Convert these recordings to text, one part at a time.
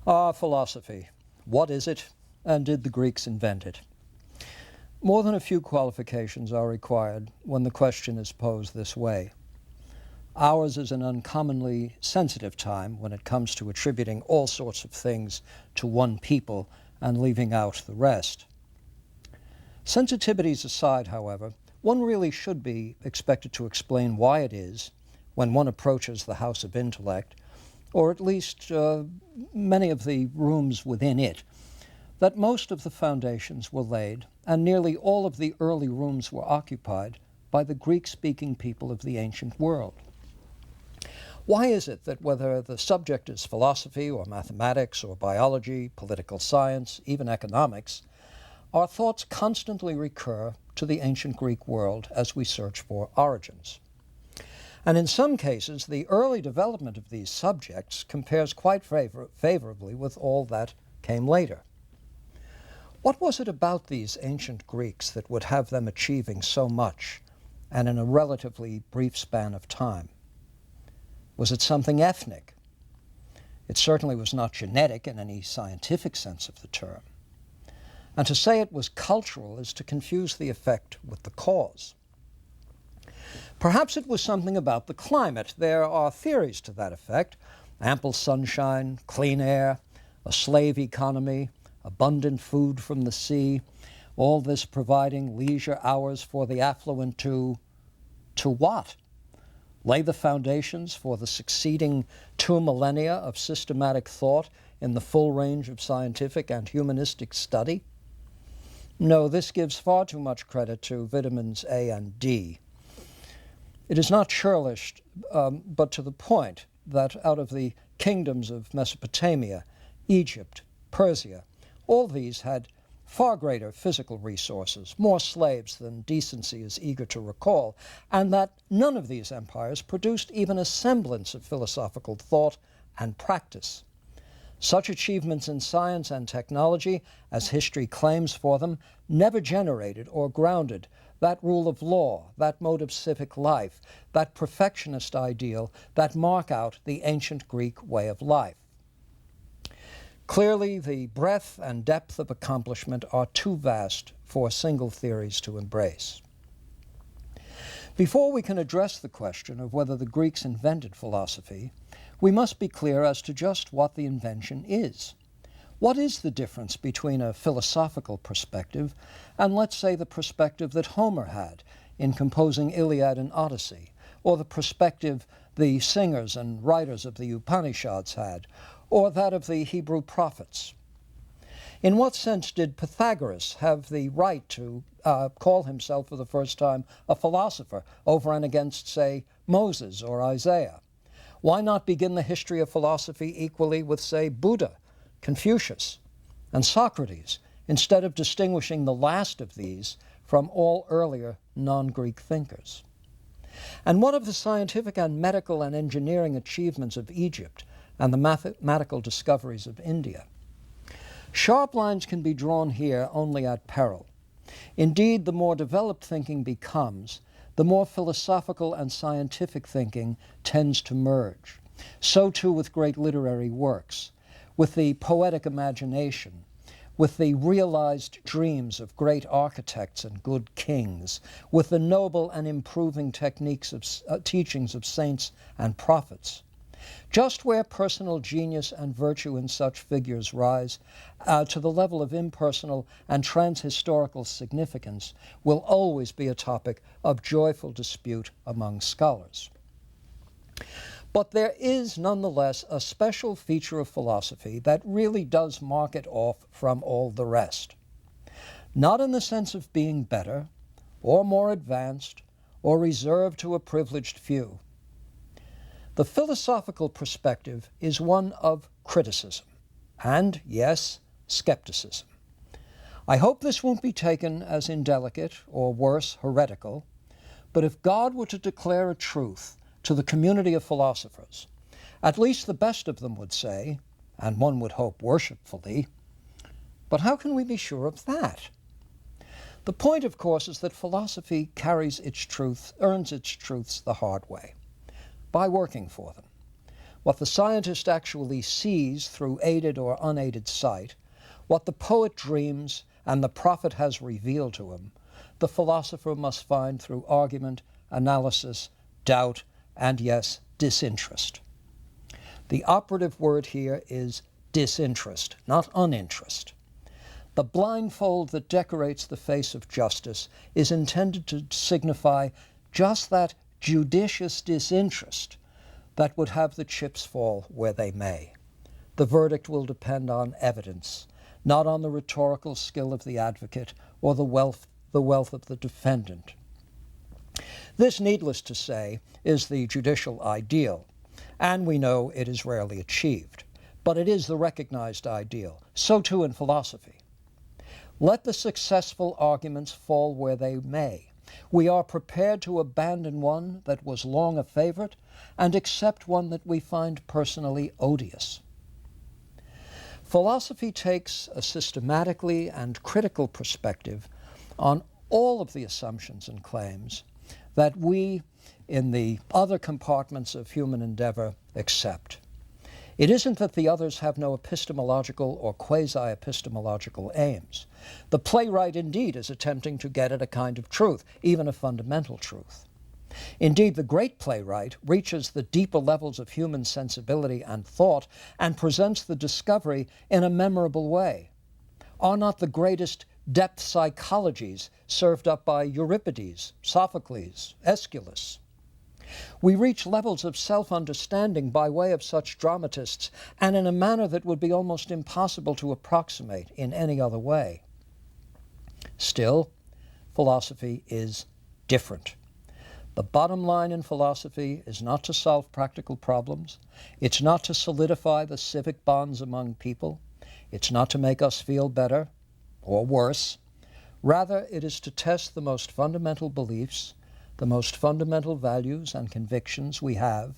Philosophy. What is it, and did the Greeks invent it? More than a few qualifications are required when the question is posed this way. Ours is an uncommonly sensitive time when it comes to attributing all sorts of things to one people and leaving out the rest. Sensitivities aside, however, one really should be expected to explain why it is, when one approaches the house of intellect, or at least many of the rooms within it, that most of the foundations were laid and nearly all of the early rooms were occupied by the Greek-speaking people of the ancient world. Why is it that whether the subject is philosophy or mathematics or biology, political science, even economics, our thoughts constantly recur to the ancient Greek world as we search for origins? And in some cases, the early development of these subjects compares quite favorably with all that came later. What was it about these ancient Greeks that would have them achieving so much, and in a relatively brief span of time? Was it something ethnic? It certainly was not genetic in any scientific sense of the term. And to say it was cultural is to confuse the effect with the cause. Perhaps it was something about the climate. There are theories to that effect: ample sunshine, clean air, a slave economy, abundant food from the sea, all this providing leisure hours for the affluent to what? Lay the foundations for the succeeding 2 millennia of systematic thought in the full range of scientific and humanistic study? No, this gives far too much credit to vitamins A and D. It is not churlish, but to the point, that out of the kingdoms of Mesopotamia, Egypt, Persia, all these had far greater physical resources, more slaves than decency is eager to recall, and that none of these empires produced even a semblance of philosophical thought and practice. Such achievements in science and technology, as history claims for them, never generated or grounded that rule of law, that mode of civic life, that perfectionist ideal that mark out the ancient Greek way of life. Clearly, the breadth and depth of accomplishment are too vast for single theories to embrace. Before we can address the question of whether the Greeks invented philosophy, we must be clear as to just what the invention is. What is the difference between a philosophical perspective and, let's say, the perspective that Homer had in composing Iliad and Odyssey, or the perspective the singers and writers of the Upanishads had, or that of the Hebrew prophets? In what sense did Pythagoras have the right to call himself for the first time a philosopher over and against, say, Moses or Isaiah? Why not begin the history of philosophy equally with, say, Buddha, Confucius, and Socrates, instead of distinguishing the last of these from all earlier non-Greek thinkers? And what of the scientific and medical and engineering achievements of Egypt and the mathematical discoveries of India? Sharp lines can be drawn here only at peril. Indeed, the more developed thinking becomes, the more philosophical and scientific thinking tends to merge. So too with great literary works, with the poetic imagination, with the realized dreams of great architects and good kings, with the noble and improving techniques of teachings of saints and prophets. Just where personal genius and virtue in such figures rise to the level of impersonal and transhistorical significance will always be a topic of joyful dispute among scholars. But there is nonetheless a special feature of philosophy that really does mark it off from all the rest. Not in the sense of being better, or more advanced, or reserved to a privileged few. The philosophical perspective is one of criticism, and, yes, skepticism. I hope this won't be taken as indelicate, or worse, heretical, but if God were to declare a truth to the community of philosophers, at least the best of them would say, and one would hope worshipfully, but how can we be sure of that? The point, of course, is that philosophy earns its truths the hard way, by working for them, what the scientist actually sees through aided or unaided sight, what the poet dreams and the prophet has revealed to him, the philosopher must find through argument, analysis, doubt, and yes, disinterest. The operative word here is disinterest, not uninterest. The blindfold that decorates the face of justice is intended to signify just that judicious disinterest that would have the chips fall where they may. The verdict will depend on evidence, not on the rhetorical skill of the advocate or the wealth of the defendant. This, needless to say, is the judicial ideal, and we know it is rarely achieved. But it is the recognized ideal. So too in philosophy. Let the successful arguments fall where they may. We are prepared to abandon one that was long a favorite and accept one that we find personally odious. Philosophy takes a systematically and critical perspective on all of the assumptions and claims that we, in the other compartments of human endeavor, accept. It isn't that the others have no epistemological or quasi-epistemological aims. The playwright indeed is attempting to get at a kind of truth, even a fundamental truth. Indeed, the great playwright reaches the deeper levels of human sensibility and thought and presents the discovery in a memorable way. Are not the greatest depth psychologies served up by Euripides, Sophocles, Aeschylus? We reach levels of self-understanding by way of such dramatists, and in a manner that would be almost impossible to approximate in any other way. Still, philosophy is different. The bottom line in philosophy is not to solve practical problems. It's not to solidify the civic bonds among people. It's not to make us feel better or worse. Rather, it is to test the most fundamental beliefs, the most fundamental values and convictions we have,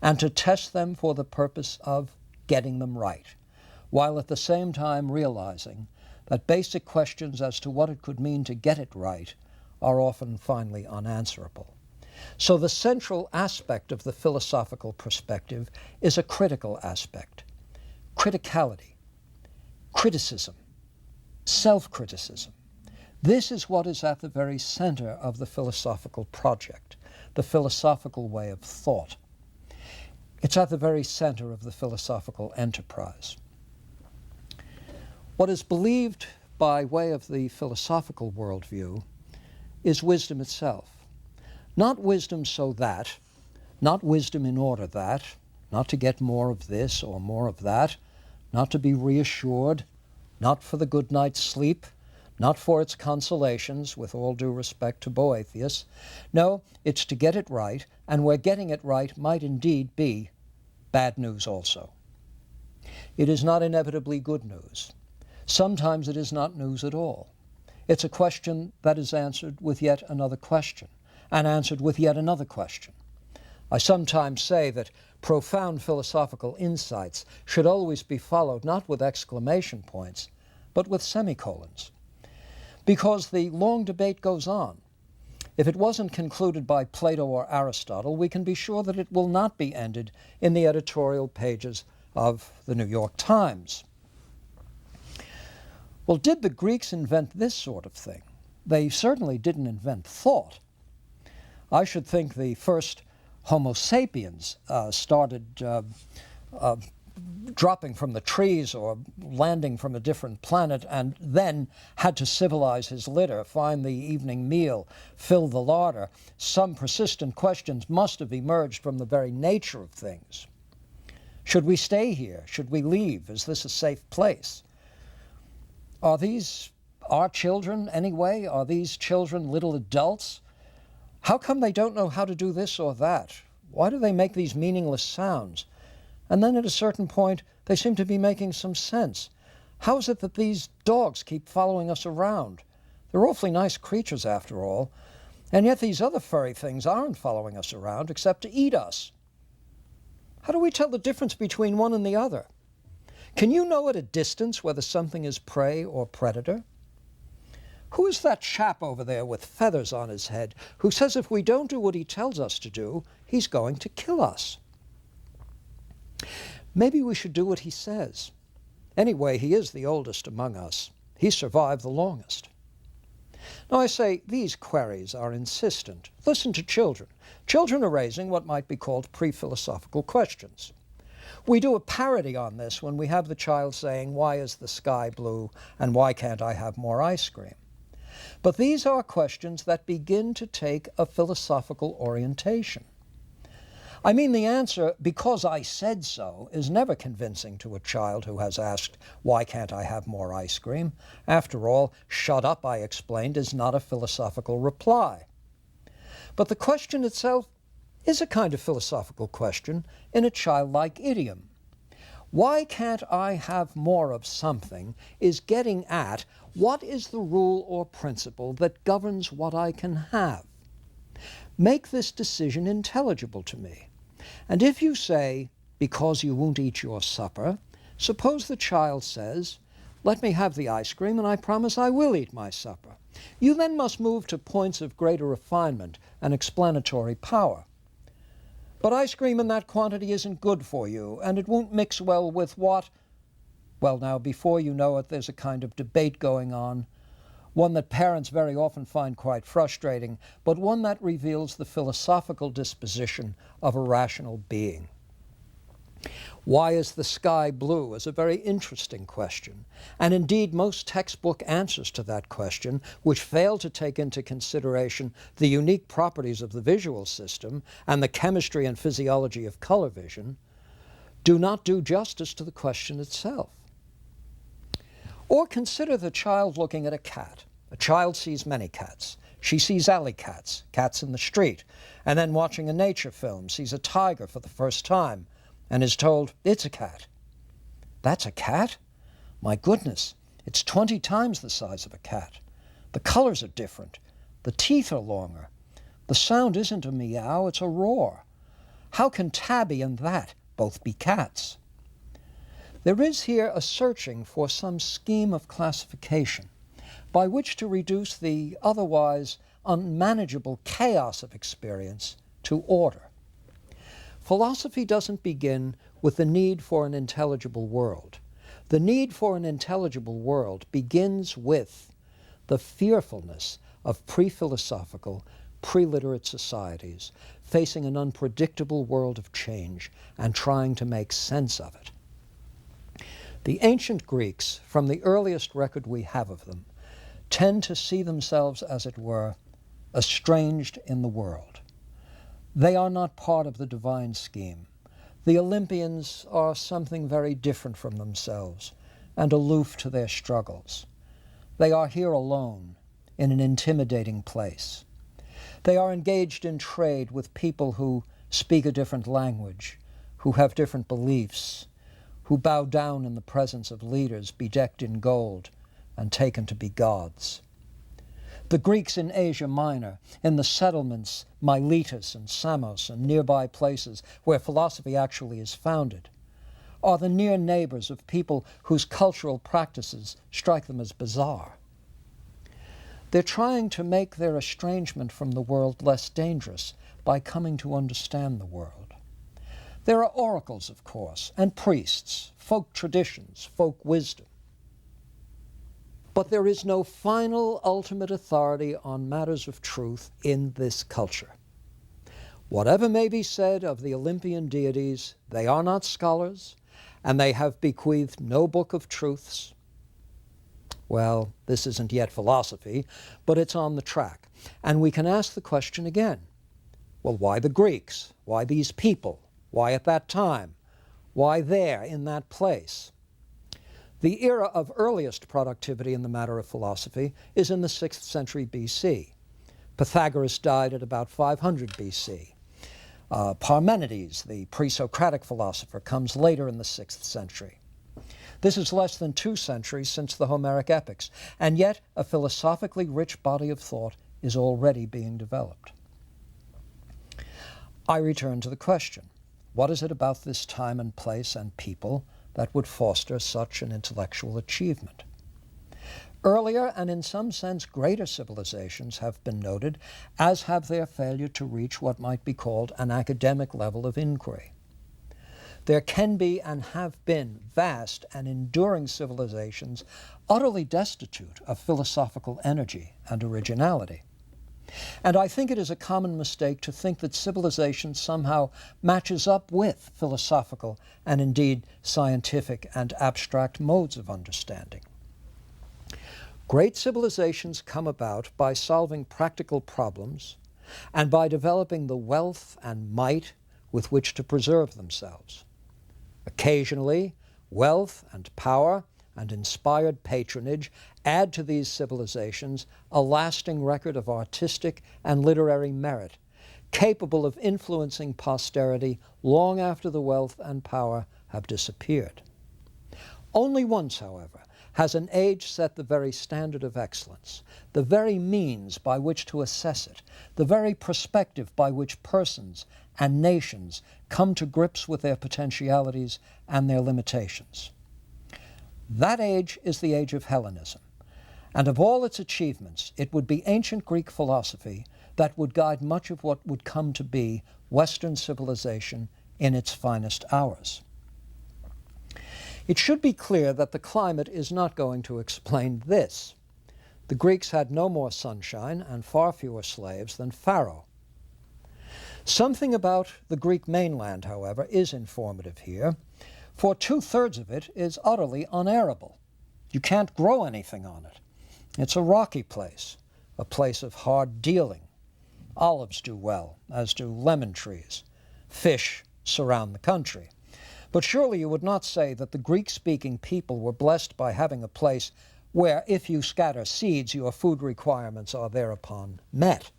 and to test them for the purpose of getting them right, while at the same time realizing that basic questions as to what it could mean to get it right are often finally unanswerable. So the central aspect of the philosophical perspective is a critical aspect. Criticality, criticism, self-criticism. This is what is at the very center of the philosophical project, the philosophical way of thought. It's at the very center of the philosophical enterprise. What is believed by way of the philosophical worldview is wisdom itself. Not wisdom so that, not wisdom in order that, not to get more of this or more of that, not to be reassured, not for the good night's sleep, not for its consolations, with all due respect to Boethius. No, it's to get it right, and where getting it right might indeed be bad news also. It is not inevitably good news. Sometimes it is not news at all. It's a question that is answered with yet another question, and answered with yet another question. I sometimes say that profound philosophical insights should always be followed not with exclamation points, but with semicolons. Because the long debate goes on. If it wasn't concluded by Plato or Aristotle, we can be sure that it will not be ended in the editorial pages of the New York Times. Well, did the Greeks invent this sort of thing? They certainly didn't invent thought. I should think the first Homo sapiens started dropping from the trees or landing from a different planet, and then had to civilize his litter, find the evening meal, fill the larder. Some persistent questions must have emerged from the very nature of things. Should we stay here? Should we leave? Is this a safe place? Are these our children anyway? Are these children little adults? How come they don't know how to do this or that? Why do they make these meaningless sounds? And then at a certain point, they seem to be making some sense. How is it that these dogs keep following us around? They're awfully nice creatures after all, and yet these other furry things aren't following us around except to eat us. How do we tell the difference between one and the other? Can you know at a distance whether something is prey or predator? Who is that chap over there with feathers on his head who says if we don't do what he tells us to do, he's going to kill us? Maybe we should do what he says. Anyway, he is the oldest among us. He survived the longest. Now I say these queries are insistent. Listen to children. Children are raising what might be called pre-philosophical questions. We do a parody on this when we have the child saying, "Why is the sky blue?" and "Why can't I have more ice cream?" But these are questions that begin to take a philosophical orientation. I mean, the answer, "Because I said so," is never convincing to a child who has asked, "Why can't I have more ice cream?" After all, "Shut up, I explained," is not a philosophical reply. But the question itself is a kind of philosophical question in a childlike idiom. "Why can't I have more of something?" is getting at what is the rule or principle that governs what I can have. Make this decision intelligible to me. And if you say, "Because you won't eat your supper," suppose the child says, "Let me have the ice cream and I promise I will eat my supper." You then must move to points of greater refinement and explanatory power. "But ice cream in that quantity isn't good for you, and it won't mix well with what?" Well, now, before you know it, there's a kind of debate going on, one that parents very often find quite frustrating, but one that reveals the philosophical disposition of a rational being. Why is the sky blue is a very interesting question, and indeed most textbook answers to that question, which fail to take into consideration the unique properties of the visual system and the chemistry and physiology of color vision, do not do justice to the question itself. Or consider the child looking at a cat. A child sees many cats. She sees alley cats, cats in the street, and then watching a nature film, sees a tiger for the first time, and is told, "It's a cat." "That's a cat? My goodness, it's 20 times the size of a cat. The colors are different. The teeth are longer. The sound isn't a meow, it's a roar. How can Tabby and that both be cats?" There is here a searching for some scheme of classification by which to reduce the otherwise unmanageable chaos of experience to order. Philosophy doesn't begin with the need for an intelligible world. The need for an intelligible world begins with the fearfulness of pre-philosophical, pre-literate societies facing an unpredictable world of change and trying to make sense of it. The ancient Greeks, from the earliest record we have of them, tend to see themselves, as it were, estranged in the world. They are not part of the divine scheme. The Olympians are something very different from themselves and aloof to their struggles. They are here alone in an intimidating place. They are engaged in trade with people who speak a different language, who have different beliefs, who bow down in the presence of leaders bedecked in gold and taken to be gods. The Greeks in Asia Minor, in the settlements Miletus and Samos and nearby places where philosophy actually is founded, are the near neighbors of people whose cultural practices strike them as bizarre. They're trying to make their estrangement from the world less dangerous by coming to understand the world. There are oracles, of course, and priests, folk traditions, folk wisdom. But there is no final, ultimate authority on matters of truth in this culture. Whatever may be said of the Olympian deities, they are not scholars, and they have bequeathed no book of truths. Well, this isn't yet philosophy, but it's on the track. And we can ask the question again. Well, why the Greeks? Why these people? Why at that time? Why there, in that place? The era of earliest productivity in the matter of philosophy is in the 6th century BC. Pythagoras died at about 500 BC. Parmenides, the pre-Socratic philosopher, comes later in the 6th century. This is less than 2 centuries since the Homeric epics, and yet a philosophically rich body of thought is already being developed. I return to the question. What is it about this time and place and people that would foster such an intellectual achievement? Earlier and in some sense greater civilizations have been noted, as have their failure to reach what might be called an academic level of inquiry. There can be and have been vast and enduring civilizations utterly destitute of philosophical energy and originality. And I think it is a common mistake to think that civilization somehow matches up with philosophical and indeed scientific and abstract modes of understanding. Great civilizations come about by solving practical problems and by developing the wealth and might with which to preserve themselves. Occasionally, wealth and power and inspired patronage add to these civilizations a lasting record of artistic and literary merit, capable of influencing posterity long after the wealth and power have disappeared. Only once, however, has an age set the very standard of excellence, the very means by which to assess it, the very perspective by which persons and nations come to grips with their potentialities and their limitations. That age is the age of Hellenism, and of all its achievements, it would be ancient Greek philosophy that would guide much of what would come to be Western civilization in its finest hours. It should be clear that the climate is not going to explain this. The Greeks had no more sunshine and far fewer slaves than Pharaoh. Something about the Greek mainland, however, is informative here, for 2/3 of it is utterly unarable. You can't grow anything on it. It's a rocky place, a place of hard dealing. Olives do well, as do lemon trees. Fish surround the country. But surely you would not say that the Greek-speaking people were blessed by having a place where, if you scatter seeds, your food requirements are thereupon met.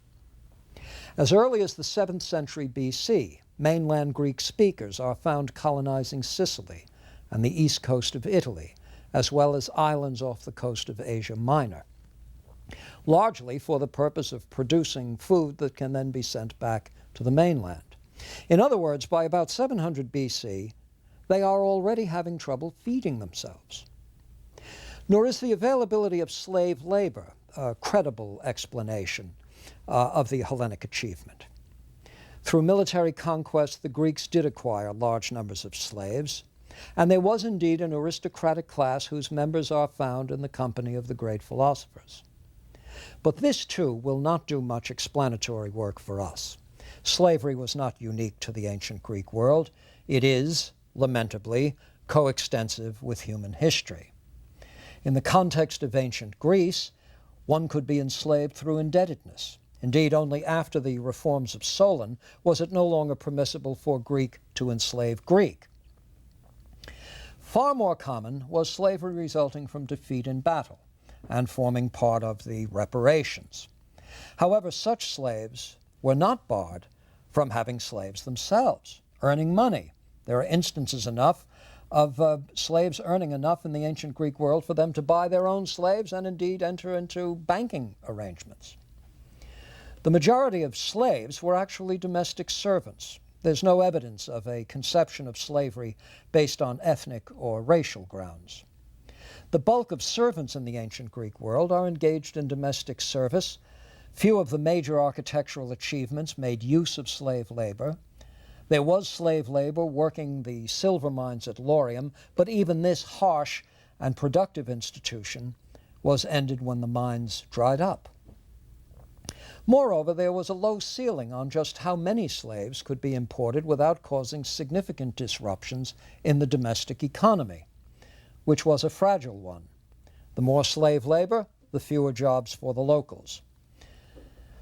As early as the 7th century BC, mainland Greek speakers are found colonizing Sicily and the east coast of Italy, as well as islands off the coast of Asia Minor, largely for the purpose of producing food that can then be sent back to the mainland. In other words, by about 700 BC, they are already having trouble feeding themselves. Nor is the availability of slave labor a credible explanation of the Hellenic achievement. Through military conquest, the Greeks did acquire large numbers of slaves, and there was indeed an aristocratic class whose members are found in the company of the great philosophers. But this, too, will not do much explanatory work for us. Slavery was not unique to the ancient Greek world. It is, lamentably, coextensive with human history. In the context of ancient Greece, one could be enslaved through indebtedness. Indeed, only after the reforms of Solon was it no longer permissible for Greek to enslave Greek. Far more common was slavery resulting from defeat in battle and forming part of the reparations. However, such slaves were not barred from having slaves themselves, earning money. There are instances enough of slaves earning enough in the ancient Greek world for them to buy their own slaves and indeed enter into banking arrangements. The majority of slaves were actually domestic servants. There's no evidence of a conception of slavery based on ethnic or racial grounds. The bulk of servants in the ancient Greek world are engaged in domestic service. Few of the major architectural achievements made use of slave labor. There was slave labor working the silver mines at Laurium, but even this harsh and productive institution was ended when the mines dried up. Moreover, there was a low ceiling on just how many slaves could be imported without causing significant disruptions in the domestic economy, which was a fragile one. The more slave labor, the fewer jobs for the locals.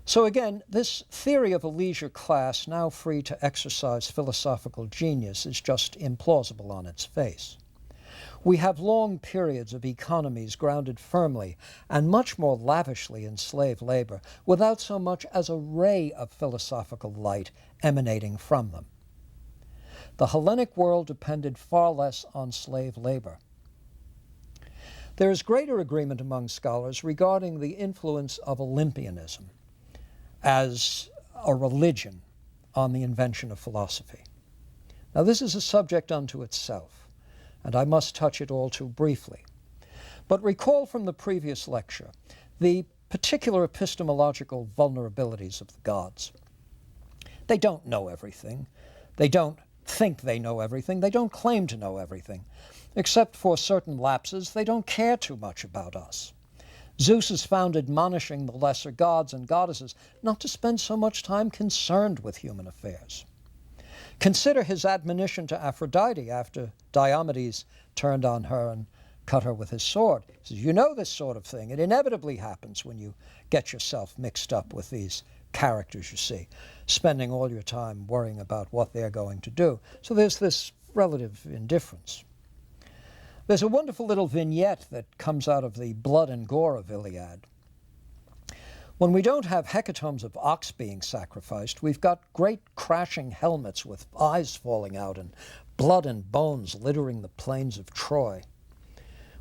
So again, this theory of a leisure class now free to exercise philosophical genius is just implausible on its face. We have long periods of economies grounded firmly and much more lavishly in slave labor without so much as a ray of philosophical light emanating from them. The Hellenic world depended far less on slave labor. There is greater agreement among scholars regarding the influence of Olympianism as a religion on the invention of philosophy. Now, this is a subject unto itself, and I must touch it all too briefly. But recall from the previous lecture the particular epistemological vulnerabilities of the gods. They don't know everything. They don't think they know everything. They don't claim to know everything. Except for certain lapses, they don't care too much about us. Zeus is found admonishing the lesser gods and goddesses not to spend so much time concerned with human affairs. Consider his admonition to Aphrodite after Diomedes turned on her and cut her with his sword. He says, you know this sort of thing. It inevitably happens when you get yourself mixed up with these characters you see, spending all your time worrying about what they're going to do. So there's this relative indifference. There's a wonderful little vignette that comes out of the blood and gore of Iliad. When we don't have hecatombs of ox being sacrificed, we've got great crashing helmets with eyes falling out and blood and bones littering the plains of Troy.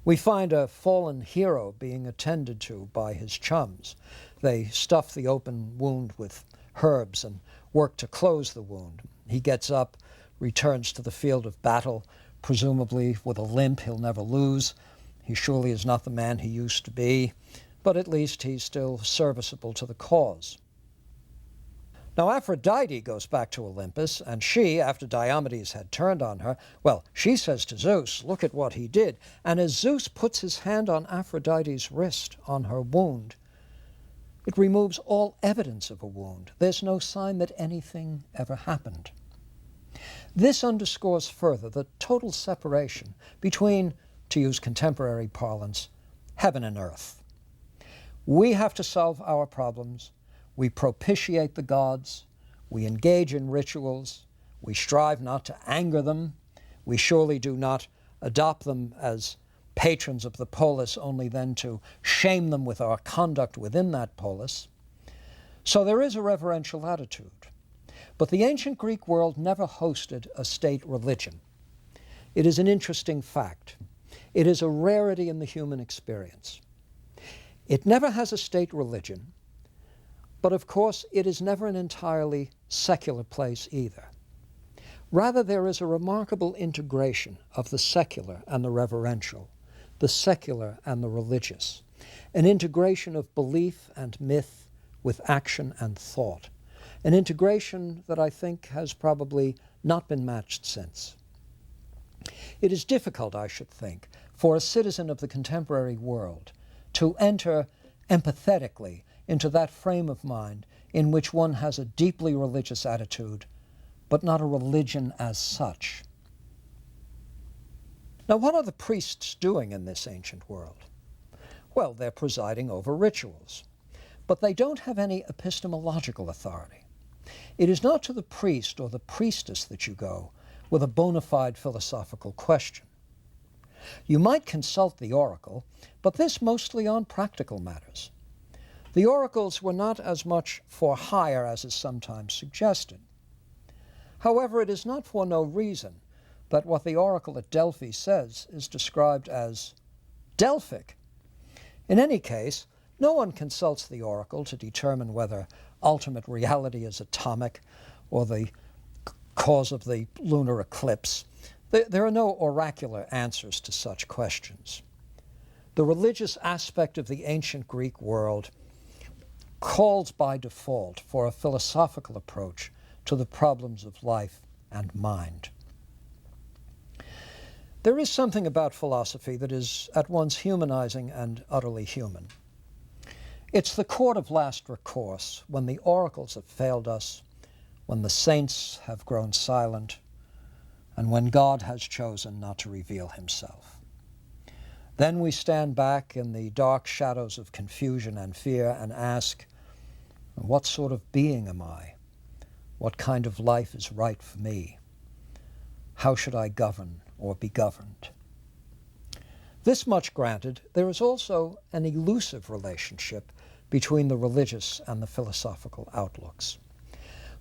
We find a fallen hero being attended to by his chums. They stuff the open wound with herbs and work to close the wound. He gets up, returns to the field of battle, presumably with a limp he'll never lose. He surely is not the man he used to be, but at least he's still serviceable to the cause. Now Aphrodite goes back to Olympus, and she, after Diomedes had turned on her, well, she says to Zeus, look at what he did. And as Zeus puts his hand on Aphrodite's wrist, on her wound, it removes all evidence of a wound. There's no sign that anything ever happened. This underscores further the total separation between, to use contemporary parlance, heaven and earth. We have to solve our problems. We propitiate the gods. We engage in rituals. We strive not to anger them. We surely do not adopt them as patrons of the polis only then to shame them with our conduct within that polis. So there is a reverential attitude. But the ancient Greek world never hosted a state religion. It is an interesting fact. It is a rarity in the human experience. It never has a state religion, but of course it is never an entirely secular place either. Rather, there is a remarkable integration of the secular and the reverential, the secular and the religious, an integration of belief and myth with action and thought, an integration that I think has probably not been matched since. It is difficult, I should think, for a citizen of the contemporary world to enter empathetically into that frame of mind in which one has a deeply religious attitude, but not a religion as such. Now, what are the priests doing in this ancient world? Well, they're presiding over rituals, but they don't have any epistemological authority. It is not to the priest or the priestess that you go with a bona fide philosophical question. You might consult the oracle, but this mostly on practical matters. The oracles were not as much for hire as is sometimes suggested. However, it is not for no reason that what the oracle at Delphi says is described as Delphic. In any case, no one consults the oracle to determine whether ultimate reality is atomic or the cause of the lunar eclipse. There are no oracular answers to such questions. The religious aspect of the ancient Greek world calls by default for a philosophical approach to the problems of life and mind. There is something about philosophy that is at once humanizing and utterly human. It's the court of last recourse when the oracles have failed us, when the saints have grown silent, and when God has chosen not to reveal himself. Then we stand back in the dark shadows of confusion and fear and ask, what sort of being am I? What kind of life is right for me? How should I govern or be governed? This much granted, there is also an elusive relationship between the religious and the philosophical outlooks,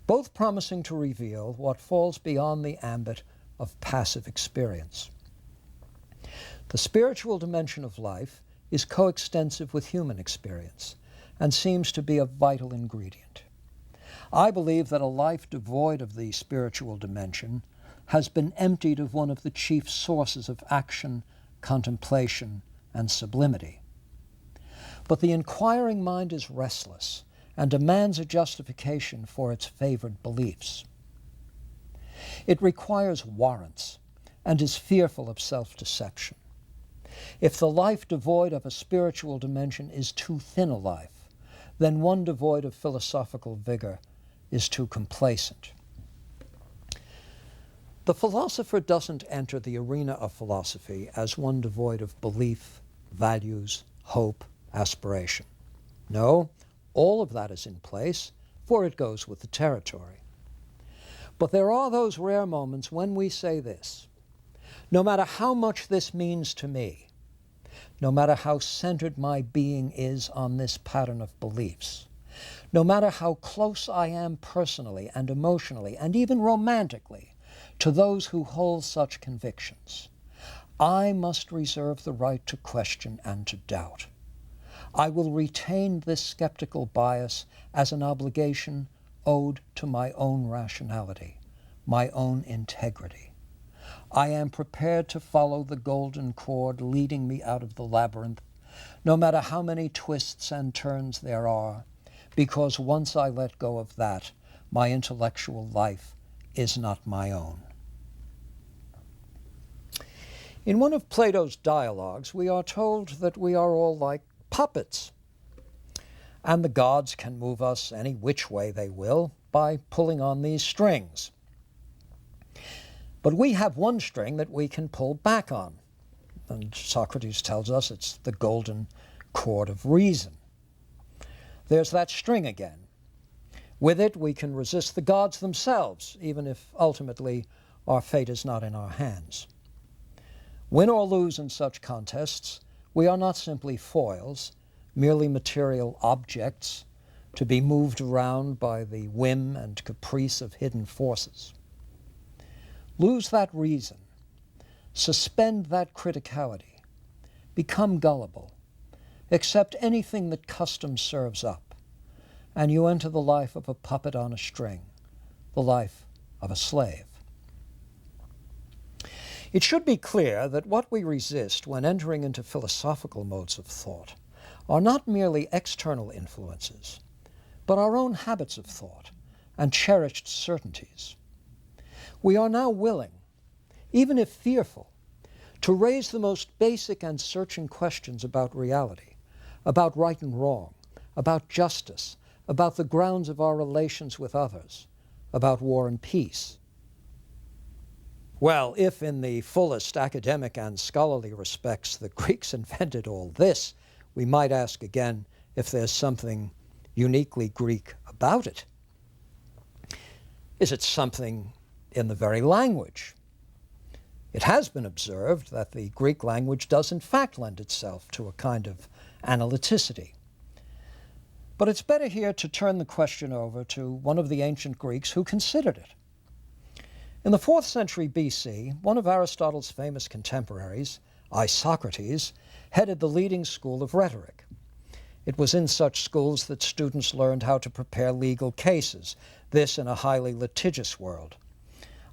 both promising to reveal what falls beyond the ambit of passive experience. The spiritual dimension of life is coextensive with human experience and seems to be a vital ingredient. I believe that a life devoid of the spiritual dimension has been emptied of one of the chief sources of action, contemplation, and sublimity. But the inquiring mind is restless and demands a justification for its favored beliefs. It requires warrants and is fearful of self-deception. If the life devoid of a spiritual dimension is too thin a life, then one devoid of philosophical vigor is too complacent. The philosopher doesn't enter the arena of philosophy as one devoid of belief, values, hope, aspiration. No, all of that is in place, for it goes with the territory. But there are those rare moments when we say this: no matter how much this means to me, no matter how centered my being is on this pattern of beliefs, no matter how close I am personally and emotionally and even romantically to those who hold such convictions, I must reserve the right to question and to doubt. I will retain this skeptical bias as an obligation owed to my own rationality, my own integrity. I am prepared to follow the golden cord leading me out of the labyrinth, no matter how many twists and turns there are, because once I let go of that, my intellectual life is not my own. In one of Plato's dialogues, we are told that we are all like puppets, and the gods can move us any which way they will by pulling on these strings. But we have one string that we can pull back on, and Socrates tells us it's the golden cord of reason. There's that string again. With it, we can resist the gods themselves, even if ultimately our fate is not in our hands. Win or lose in such contests, we are not simply foils, merely material objects to be moved around by the whim and caprice of hidden forces. Lose that reason, suspend that criticality, become gullible, accept anything that custom serves up, and you enter the life of a puppet on a string, the life of a slave. It should be clear that what we resist when entering into philosophical modes of thought are not merely external influences, but our own habits of thought and cherished certainties. We are now willing, even if fearful, to raise the most basic and searching questions about reality, about right and wrong, about justice, about the grounds of our relations with others, about war and peace. Well, if in the fullest academic and scholarly respects the Greeks invented all this, we might ask again if there's something uniquely Greek about it. Is it something in the very language? It has been observed that the Greek language does in fact lend itself to a kind of analyticity. But it's better here to turn the question over to one of the ancient Greeks who considered it. In the 4th century BC, one of Aristotle's famous contemporaries, Isocrates, headed the leading school of rhetoric. It was in such schools that students learned how to prepare legal cases, this in a highly litigious world.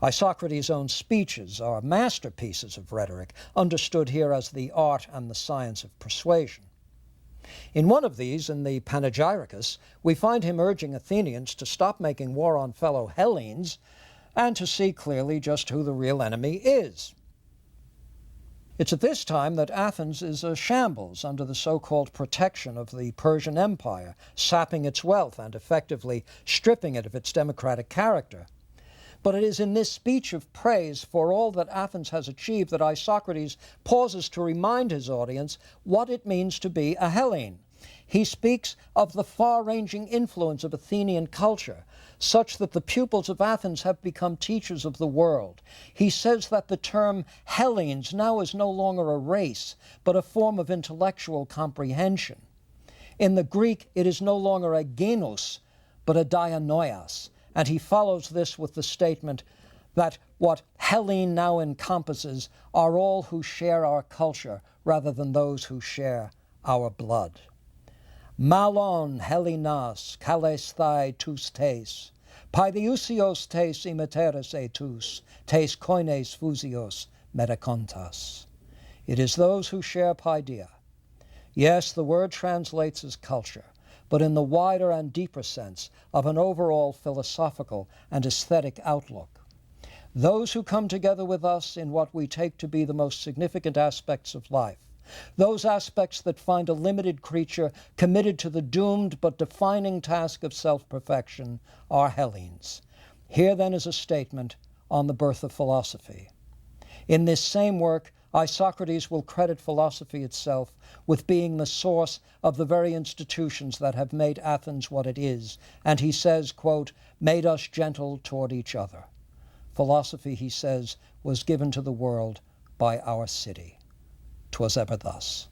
Isocrates' own speeches are masterpieces of rhetoric, understood here as the art and the science of persuasion. In one of these, in the Panegyricus, we find him urging Athenians to stop making war on fellow Hellenes and to see clearly just who the real enemy is. It's at this time that Athens is a shambles under the so-called protection of the Persian Empire, sapping its wealth and effectively stripping it of its democratic character. But it is in this speech of praise for all that Athens has achieved that Isocrates pauses to remind his audience what it means to be a Hellene. He speaks of the far-ranging influence of Athenian culture, such that the pupils of Athens have become teachers of the world. He says that the term Hellenes now is no longer a race, but a form of intellectual comprehension. In the Greek, it is no longer a genus, but a dianoias, and he follows this with the statement that what Hellene now encompasses are all who share our culture rather than those who share our blood. Malon Hellenas kalesthai tous tes, paideusios tes imiteres etus, tes koines fusios metakontas. It is those who share paideia. Yes, the word translates as culture, but in the wider and deeper sense of an overall philosophical and aesthetic outlook. Those who come together with us in what we take to be the most significant aspects of life, those aspects that find a limited creature committed to the doomed but defining task of self-perfection, are Hellenes. Here then is a statement on the birth of philosophy. In this same work, Isocrates will credit philosophy itself with being the source of the very institutions that have made Athens what it is, and he says, quote, made us gentle toward each other. Philosophy, he says, was given to the world by our city. 'Twas ever thus.